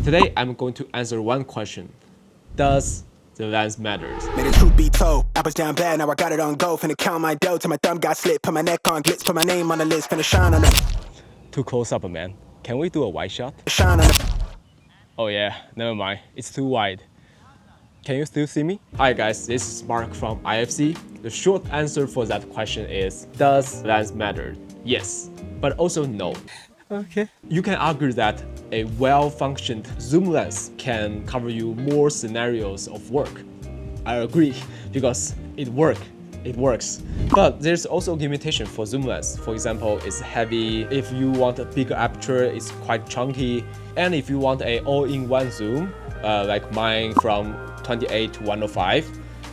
Today, I'm going to answer one question. Does the lens matters? Made the truth be told, I was down bad, now I got it on go. Finna count my dough till my thumb got slit. Put my neck on glitz, put my name on the list. Finna shine on it. Too close up, man. Can we do a wide shot? Shine on it. Oh yeah, never mind. It's too wide. Can you still see me? Hi guys, this is Mark from IFC. The short answer for that question is, does lens matter? Yes, but also no. Okay. You can argue that a well-functioned zoom lens can cover you more scenarios of work. I agree, because it works. But there's also a limitation for zoom lens. For example, it's heavy. If you want a bigger aperture, it's quite chunky. And if you want a all-in-one zoom, like mine from 28 to 105,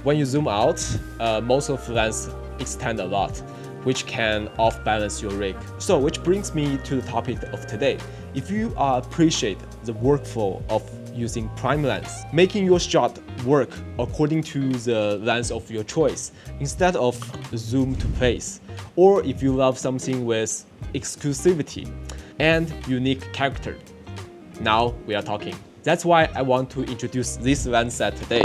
when you zoom out, most of the lens extend a lot, which can off-balance your rig. So, which brings me to the topic of today. If you appreciate the workflow of using prime lens, making your shot work according to the lens of your choice, instead of zoom to place, or if you love something with exclusivity and unique character, now we are talking. That's why I want to introduce this lens set today,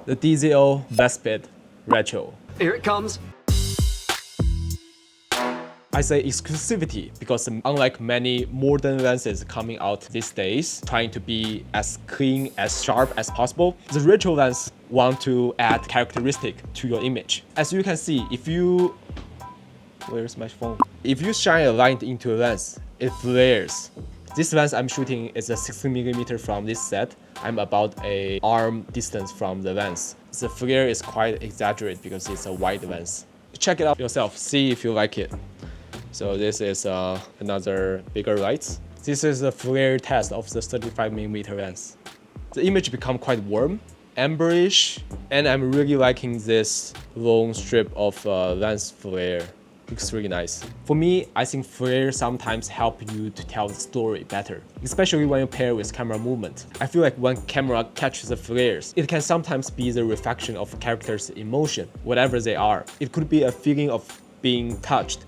the DZOFILM Vespid Retro. Here it comes. I say exclusivity because unlike many modern lenses coming out these days, trying to be as clean, as sharp as possible, the retro lens want to add characteristic to your image. As you can see, where's my phone? If you shine a light into a lens, it flares. This lens I'm shooting is a 16mm from this set. I'm about an arm distance from the lens. The flare is quite exaggerated because it's a wide lens. Check it out yourself, see if you like it. So this is another bigger light. This is a flare test of the 35mm lens. The image become quite warm, amberish, and I'm really liking this long strip of lens flare. Looks really nice. For me, I think flare sometimes help you to tell the story better, especially when you pair with camera movement. I feel like when camera catches the flares, it can sometimes be the reflection of characters' emotion, whatever they are. It could be a feeling of being touched,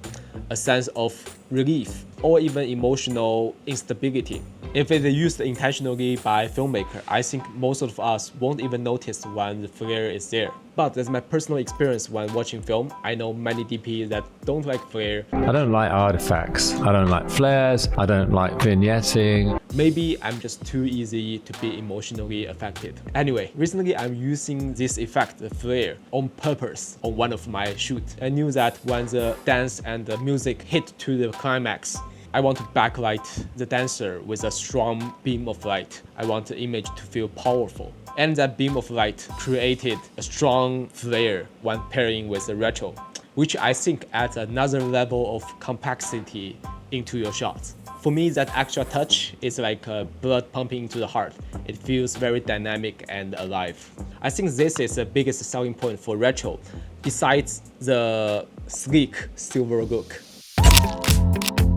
a sense of relief, or even emotional instability. If it is used intentionally by filmmaker, I think most of us won't even notice when the flare is there. But that's my personal experience when watching film. I know many DPs that don't like flare. I don't like artifacts. I don't like flares. I don't like vignetting. Maybe I'm just too easy to be emotionally affected. Anyway, recently I'm using this effect, the flare, on purpose on one of my shoots. I knew that when the dance and the music hit to the climax, I want to backlight the dancer with a strong beam of light. I want the image to feel powerful. And that beam of light created a strong flare when pairing with the retro, which I think adds another level of complexity into your shots. For me, that extra touch is like blood pumping into the heart. It feels very dynamic and alive. I think this is the biggest selling point for retro, besides the sleek silver look.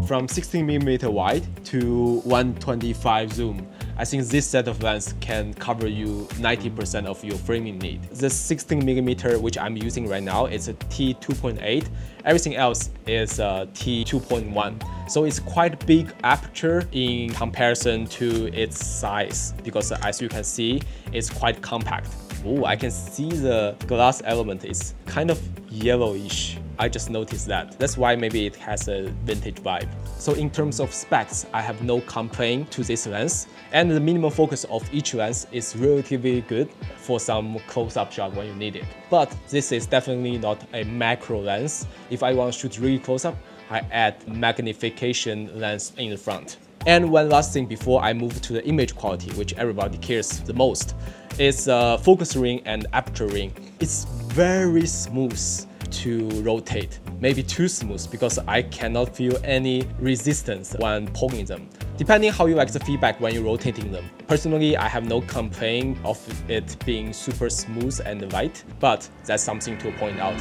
From 16mm wide to 125 zoom, I think this set of lens can cover you 90% of your framing need. The 16mm which I'm using right now is a T2.8. Everything else is a T2.1. So it's quite big aperture in comparison to its size because as you can see, it's quite compact. Oh, I can see the glass element is kind of yellowish. I just noticed that. That's why maybe it has a vintage vibe. So in terms of specs, I have no complaint to this lens. And the minimum focus of each lens is relatively good for some close-up shot when you need it. But this is definitely not a macro lens. If I want to shoot really close-up, I add magnification lens in the front. And one last thing before I move to the image quality, which everybody cares the most, is focus ring and aperture ring. It's very smooth to rotate, maybe too smooth because I cannot feel any resistance when poking them. Depending how you like the feedback when you're rotating them. Personally, I have no complaint of it being super smooth and light, but that's something to point out.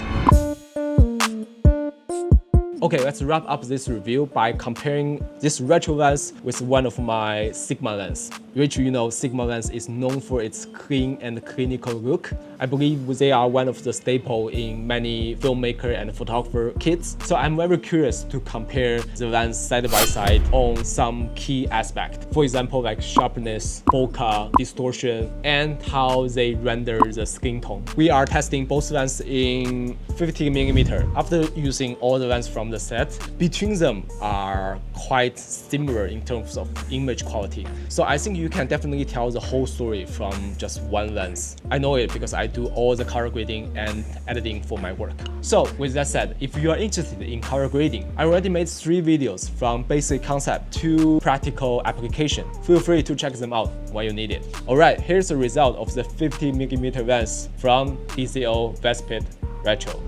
Okay, let's wrap up this review by comparing this retro lens with one of my Sigma lens. which you know Sigma lens is known for its clean and clinical look. I believe they are one of the staple in many filmmaker and photographer kits. So I'm very curious to compare the lens side by side on some key aspect. For example, like sharpness, bokeh, distortion, and how they render the skin tone. We are testing both lenses in 50mm. After using all the lenses from the set, between them are quite similar in terms of image quality. So I think you can definitely tell the whole story from just one lens. I know it because I do all the color grading and editing for my work. So with that said, if you are interested in color grading, I already made 3 videos from basic concept to practical application. Feel free to check them out when you need it. Alright, here's the result of the 50mm lens from DZOFILM Vespid Retro.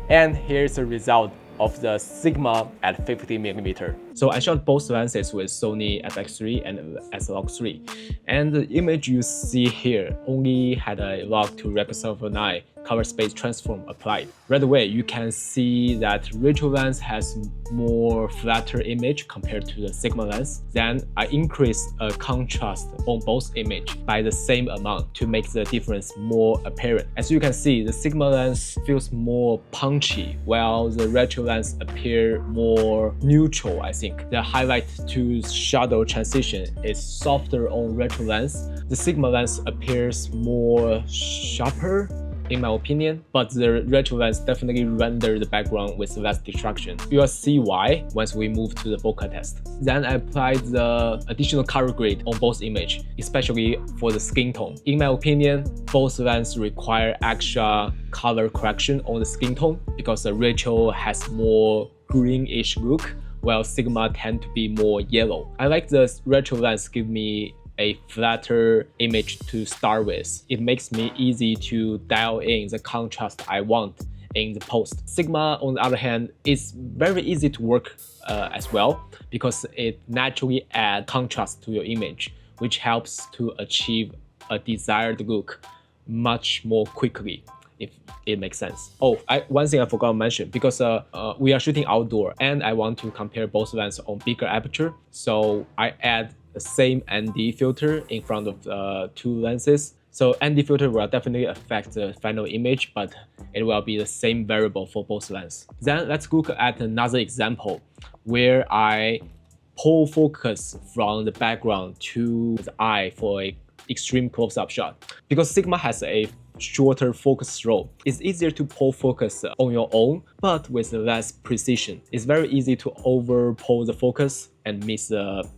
And here's the result of the Sigma at 50mm. So I shot both lenses with Sony FX3 and S-Log3, and the image you see here only had a log to Record 9 color space transform applied. Right away, you can see that Retro lens has more flatter image compared to the Sigma lens. Then I increased contrast on both image by the same amount to make the difference more apparent. As you can see, the Sigma lens feels more punchy, while the Retro lens appear more neutral, I think. The highlight to shadow transition is softer on Retro lens. The Sigma lens appears more sharper, in my opinion, but the Retro lens definitely render the background with less distraction. You'll see why once we move to the bokeh test. Then I applied the additional color grade on both image, especially for the skin tone. In my opinion, both lenses require extra color correction on the skin tone because the Retro has more greenish look, while Sigma tend to be more yellow. I like the Retro lens give me a flatter image to start with. It makes me easy to dial in the contrast I want in the post. Sigma, on the other hand, is very easy to work as well because it naturally adds contrast to your image, which helps to achieve a desired look much more quickly, if it makes sense. Oh, one thing I forgot to mention, because we are shooting outdoor and I want to compare both lenses on bigger aperture, so I add the same ND filter in front of the 2 lenses. So ND filter will definitely affect the final image, but it will be the same variable for both lenses. Then let's look at another example where I pull focus from the background to the eye for an extreme close-up shot. Because Sigma has a shorter focus throw, it's easier to pull focus on your own, but with less precision. It's very easy to over pull the focus and miss the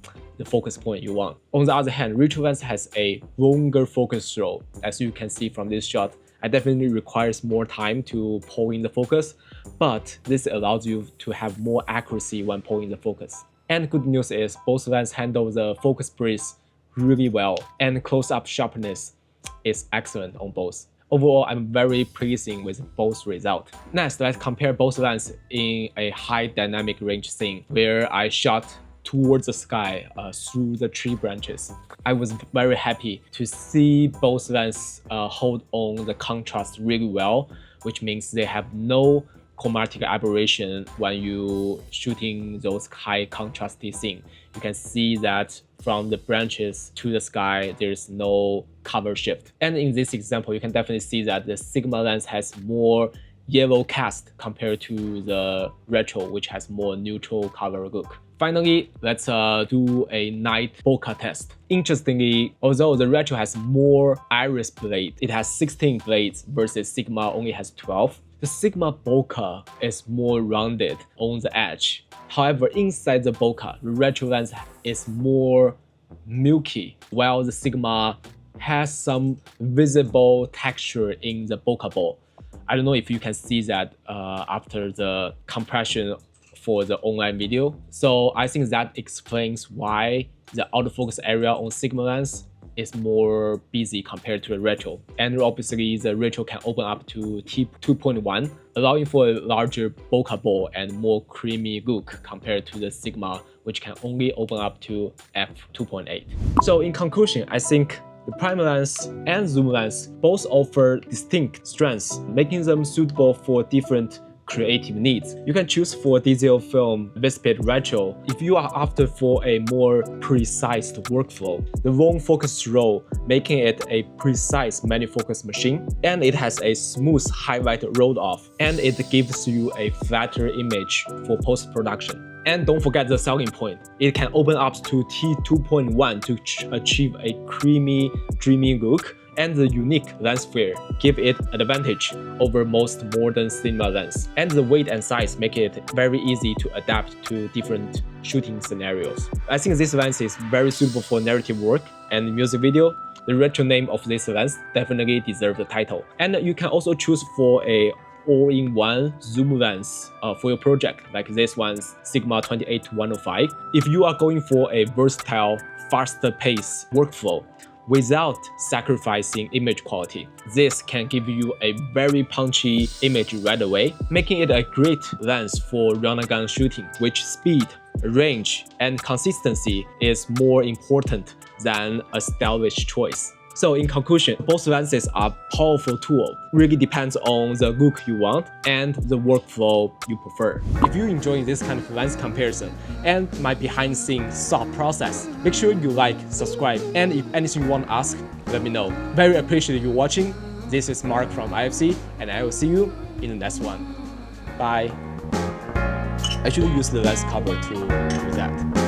focus point you want. On the other hand, Retro lens has a longer focus throw. As you can see from this shot, it definitely requires more time to pull in the focus, but this allows you to have more accuracy when pulling the focus. And good news is both lenses handle the focus breeze really well, and close-up sharpness is excellent on both. Overall, I'm very pleasing with both results. Next, let's compare both lenses in a high dynamic range scene where I shot towards the sky through the tree branches. I was very happy to see both lenses hold on the contrast really well, which means they have no chromatic aberration when you shooting those high contrasty scene. You can see that from the branches to the sky, there's no color shift. And in this example, you can definitely see that the Sigma lens has more yellow cast compared to the Retro, which has more neutral color look. Finally, let's do a night bokeh test. Interestingly, although the Retro has more iris blade, it has 16 blades versus Sigma only has 12. The Sigma bokeh is more rounded on the edge. However, inside the bokeh, the Retro lens is more milky, while the Sigma has some visible texture in the bokeh ball. I don't know if you can see that after the compression for the online video. So I think that explains why the autofocus area on Sigma lens is more busy compared to the Retro. And obviously the Retro can open up to t2.1, allowing for a larger bokeh ball and more creamy look compared to the Sigma, which can only open up to f2.8. So in conclusion, I think the prime lens and zoom lens both offer distinct strengths, making them suitable for different creative needs. You can choose for DZOFILM Vespid Retro if you are after for a more precise workflow. The wrong focus roll, making it a precise manual focus machine, and it has a smooth highlight roll off, and it gives you a flatter image for post-production. And don't forget the selling point. It can open up to T2.1 to achieve a creamy, dreamy look, and the unique lens flare give it advantage over most modern cinema lens. And the weight and size make it very easy to adapt to different shooting scenarios. I think this lens is very suitable for narrative work and music video. The retro name of this lens definitely deserves the title. And you can also choose for a all-in-one zoom lens for your project, like this one's Sigma 28-105. If you are going for a versatile, faster pace workflow without sacrificing image quality, this can give you a very punchy image right away, making it a great lens for run-and-gun shooting, which speed, range, and consistency is more important than a stylish choice. So in conclusion, both lenses are powerful tools. Really depends on the look you want and the workflow you prefer. If you're enjoying this kind of lens comparison and my behind-the-scenes thought process, make sure you like, subscribe, and if anything you want to ask, let me know. Very appreciate you watching. This is Mark from IFC, and I will see you in the next one. Bye. I should use the lens cover to do that.